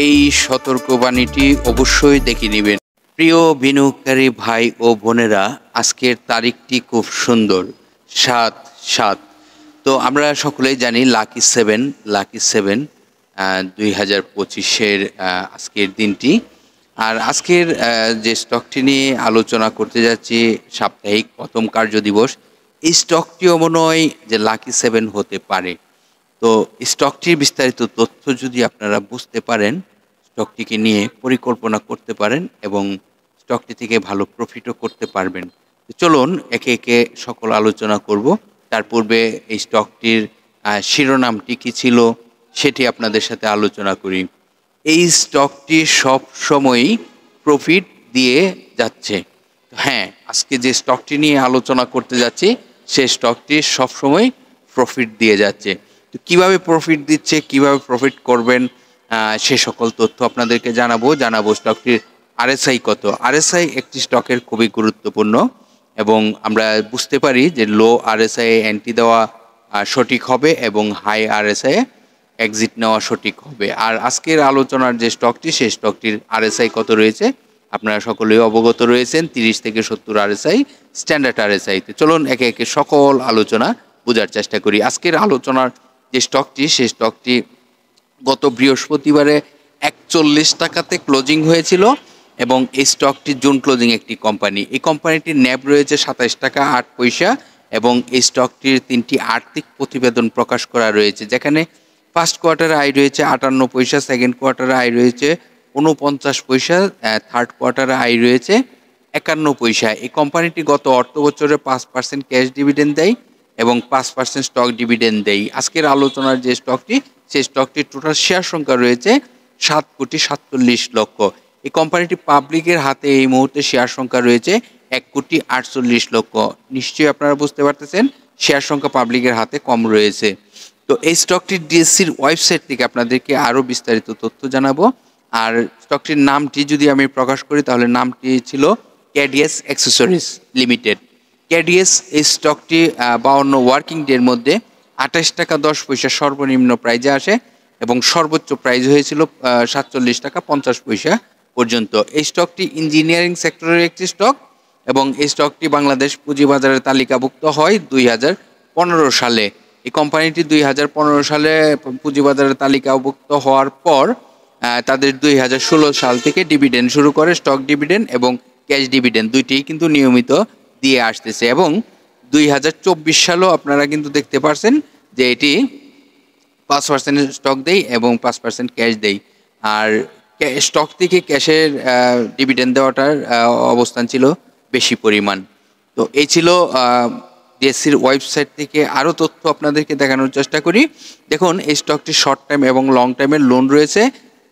এই সতর্কবাণীটি অবশ্যই দেখে নেবেন। প্রিয় বিনিয়োগকারী ভাই ও বোনেরা, আজকের তারিখটি খুব সুন্দর, ৭/৭। তো আমরা সকলেই জানি লাকি সেভেন 2025-এর আজকের দিনটি। আর আজকের যে স্টকটি নিয়ে আলোচনা করতে যাচ্ছি, সাপ্তাহিক প্রথম কার্যদিবস, এই স্টকটিও মনে হয় যে লাকি 7 হতে পারে। তো স্টকটির বিস্তারিত তথ্য যদি আপনারা বুঝতে পারেন, স্টকটিকে নিয়ে পরিকল্পনা করতে পারেন এবং স্টকটি থেকে ভালো প্রফিটও করতে পারবেন। তো চলুন একে একে সকল আলোচনা করব। তার পূর্বে এই স্টকটির শিরোনামটি কী ছিল সেটি আপনাদের সাথে আলোচনা করি। এই স্টকটি সব সময়ই প্রফিট দিয়ে যাচ্ছে। হ্যাঁ, আজকে যে স্টকটি নিয়ে আলোচনা করতে যাচ্ছি, সেই স্টকটি সবসময় প্রফিট দিয়ে যাচ্ছে। তো কীভাবে প্রফিট দিচ্ছে, কিভাবে প্রফিট করবেন, সে সকল তথ্য আপনাদেরকে জানাবো স্টকটির আরএসআই কত। আরএসআই একটি স্টকের খুবই গুরুত্বপূর্ণ এবং আমরা বুঝতে পারি যে লো আরএসআই এন্ট্রি দেওয়া সঠিক হবে এবং হাই আরএসআই এক্সিট নেওয়া সঠিক হবে। আর আজকের আলোচনার যে স্টকটি, সেই স্টকটির আরএসআই কত রয়েছে আপনারা সকলেই অবগত রয়েছেন, 30 থেকে 70 আরএসআই, স্ট্যান্ডার্ড আরএসআই। তো চলুন একে একে সকল আলোচনা বোঝার চেষ্টা করি। আজকের আলোচনার যে স্টকটি, সেই স্টকটি গত বৃহস্পতিবারে 41 টাকাতে ক্লোজিং হয়েছিল এবং এই স্টকটি জুন ক্লোজিং একটি কোম্পানি। এই কোম্পানিটির ন্যাব রয়েছে 27 টাকা 8 পয়সা এবং এই স্টকটির 3টি আর্থিক প্রতিবেদন প্রকাশ করা রয়েছে, যেখানে ফার্স্ট কোয়ার্টারে আয় রয়েছে 58 পয়সা, সেকেন্ড কোয়ার্টারে আয় রয়েছে 49 পয়সা, থার্ড কোয়ার্টারে আয় রয়েছে 51 পয়সা। এই কোম্পানিটি গত অর্থ বছরে 5% ক্যাশ ডিভিডেন্ড দেয় এবং 5% স্টক ডিভিডেন্ড দেয়। আজকের আলোচনার যে স্টকটি, সেই স্টকটির টোটাল শেয়ার সংখ্যা রয়েছে 7,47,00,000। এই কোম্পানিটি পাবলিকের হাতে এই মুহূর্তে শেয়ার সংখ্যা রয়েছে 1,48,00,000। নিশ্চয়ই আপনারা বুঝতে পারতেছেন শেয়ার সংখ্যা পাবলিকের হাতে কম রয়েছে। তো এই স্টকটির ডিএসসির ওয়েবসাইট থেকে আপনাদেরকে আরও বিস্তারিত তথ্য জানাবো। আর স্টকটির নামটি যদি আমি প্রকাশ করি, তাহলে নামটি ছিল কেডিএস অ্যাক্সেসরিজ লিমিটেড। কেডিএস এই স্টকটি 52 ওয়ার্কিং ডের মধ্যে 28 টাকা 10 পয়সা সর্বনিম্ন প্রাইজে আসে এবং সর্বোচ্চ প্রাইজ হয়েছিল 47 টাকা 50 পয়সা পর্যন্ত। এই স্টকটি ইঞ্জিনিয়ারিং সেক্টরের একটি স্টক এবং এই স্টকটি বাংলাদেশ পুঁজিবাজারের তালিকাভুক্ত হয় 2015 সালে। এই কোম্পানিটি 2015 সালে পুঁজিবাজারের তালিকাভুক্ত হওয়ার পর তাদের 2016 সাল থেকে ডিভিডেন্ড শুরু করে, স্টক ডিভিডেন্ড এবং ক্যাশ ডিভিডেন্ড দুইটিই কিন্তু নিয়মিত দিয়ে আসতেছে এবং 2024 সালেও আপনারা কিন্তু দেখতে পারছেন যে এটি 5% স্টক দেয় এবং 5% ক্যাশ দেয়। আর স্টক থেকে ক্যাশের ডিভিডেন্ড দেওয়াটার অবস্থান ছিল বেশি পরিমাণ। তো এই ছিল ডিএসসির ওয়েবসাইট থেকে আরও তথ্য আপনাদেরকে দেখানোর চেষ্টা করি। দেখুন, এই স্টকটি শর্ট টাইম এবং লং টাইমের লোন রয়েছে,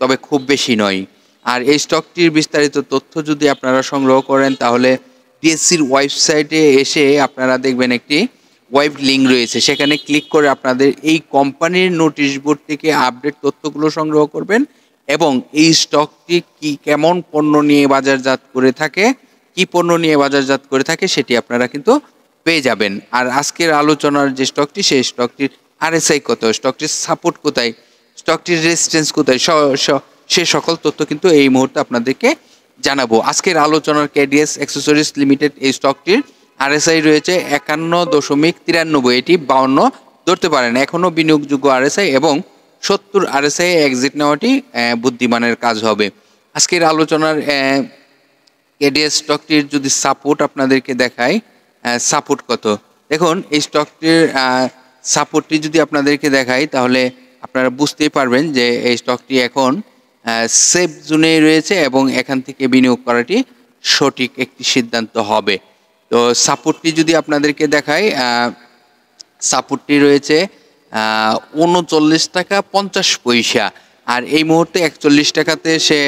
তবে খুব বেশি নয়। আর এই স্টকটির বিস্তারিত তথ্য যদি আপনারা সংগ্রহ করেন, তাহলে ডিএসসির ওয়েবসাইটে এসে আপনারা দেখবেন একটি ওয়েব লিঙ্ক রয়েছে, সেখানে ক্লিক করে আপনাদের এই কোম্পানির নোটিশ বোর্ড থেকে আপডেট তথ্যগুলো সংগ্রহ করবেন এবং এই স্টকটি কেমন পণ্য নিয়ে বাজারজাত করে থাকে, কি পণ্য নিয়ে বাজারজাত করে থাকে সেটি আপনারা কিন্তু পেয়ে যাবেন। আর আজকের আলোচনার যে স্টকটি, সেই স্টকটির আরএসআই কত, স্টকটির সাপোর্ট কোথায়, স্টকটির রেজিস্ট্যান্স কোথায়, সে সকল তথ্য কিন্তু এই মুহূর্তে আপনাদেরকে জানাবো। আজকের আলোচনার কেডিএস অ্যাক্সেসরিজ লিমিটেড এই স্টকটির আরএসআই রয়েছে 51.93, এটি 52 ধরতে পারেন, এখনও বিনিয়োগযোগ্য আরএসআই এবং 70 আরএসআই এক্সিট নেওয়াটি বুদ্ধিমানের কাজ হবে। আজকের আলোচনার কেডিএস স্টকটির যদি সাপোর্ট আপনাদেরকে দেখায়, সাপোর্ট কত, দেখুন এই স্টকটির সাপোর্টটি যদি আপনাদেরকে দেখাই, তাহলে আপনারা বুঝতেই পারবেন যে এই স্টকটি এখন সেফ জোনে রয়েছে এবং এখান থেকে বিনিয়োগ করাটি সঠিক একটি সিদ্ধান্ত হবে। তো সাপোর্টটি যদি আপনাদেরকে দেখাই, সাপোর্টটি রয়েছে 39 টাকা 50 পয়সা, আর এই মুহূর্তে 41 টাকাতে সে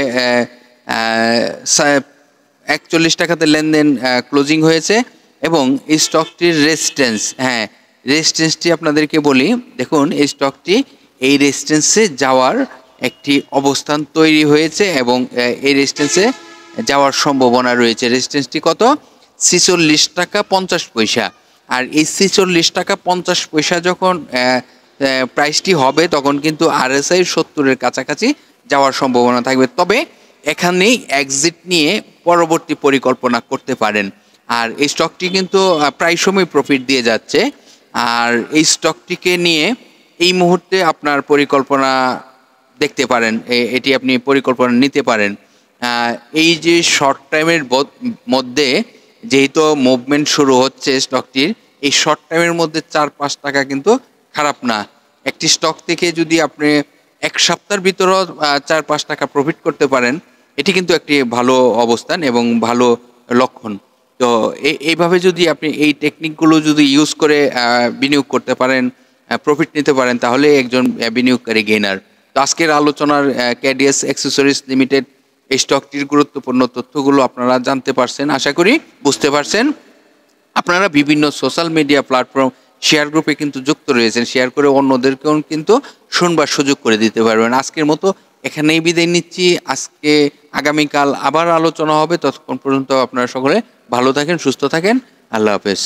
41 টাকাতে লেনদেন ক্লোজিং হয়েছে এবং এই স্টকটির রেজিস্ট্যান্স, রেজিস্ট্যান্সটি আপনাদেরকে বলি। দেখুন, এই স্টকটি এই রেজিস্ট্যান্সে যাওয়ার একটি অবস্থান তৈরি হয়েছে এবং এই রেজিস্ট্যান্সে যাওয়ার সম্ভাবনা রয়েছে। রেজিস্ট্যান্সটি কত? 46 টাকা 50 পয়সা। আর এই 46 টাকা 50 পয়সা যখন প্রাইসটি হবে, তখন কিন্তু আরএসআই 70-এর কাছাকাছি যাওয়ার সম্ভাবনা থাকবে। তবে এখানেই এক্সিট নিয়ে পরবর্তী পরিকল্পনা করতে পারেন। আর এই স্টকটি কিন্তু প্রায় সময় প্রফিট দিয়ে যাচ্ছে। আর এই স্টকটিকে নিয়ে এই মুহূর্তে আপনার পরিকল্পনা দেখতে পারেন, এটি আপনি পরিকল্পনা নিতে পারেন। আহ, এই যে শর্ট টাইমের মধ্যে যেহেতু মুভমেন্ট শুরু হচ্ছে স্টকটির, এই শর্ট টাইমের মধ্যে 4-5 টাকা কিন্তু খারাপ না। একটি স্টক থেকে যদি আপনি এক সপ্তাহের ভিতরও 4-5 টাকা প্রফিট করতে পারেন, এটি কিন্তু একটি ভালো অবস্থান এবং ভালো লক্ষণ। তো এইভাবে যদি আপনি এই টেকনিকগুলো যদি ইউজ করে বিনিয়োগ করতে পারেন, প্রফিট নিতে পারেন, তাহলে একজন বিনিয়োগকারী গেইনার। তো আজকের আলোচনার ক্যাডিএস অ্যাক্সেসরিজ লিমিটেড এই স্টকটির গুরুত্বপূর্ণ তথ্যগুলো আপনারা জানতে পারছেন, আশা করি বুঝতে পারছেন। আপনারা বিভিন্ন সোশ্যাল মিডিয়া প্ল্যাটফর্ম শেয়ার গ্রুপে কিন্তু যুক্ত রয়েছেন, শেয়ার করে অন্যদেরকেও কিন্তু শুনবার সুযোগ করে দিতে পারবেন। আজকের মতো এখানেই বিদায় নিচ্ছি। আগামীকাল আবার আলোচনা হবে। ততক্ষণ পর্যন্ত আপনারা সকলে ভালো থাকেন, সুস্থ থাকেন। আল্লাহ হাফেজ।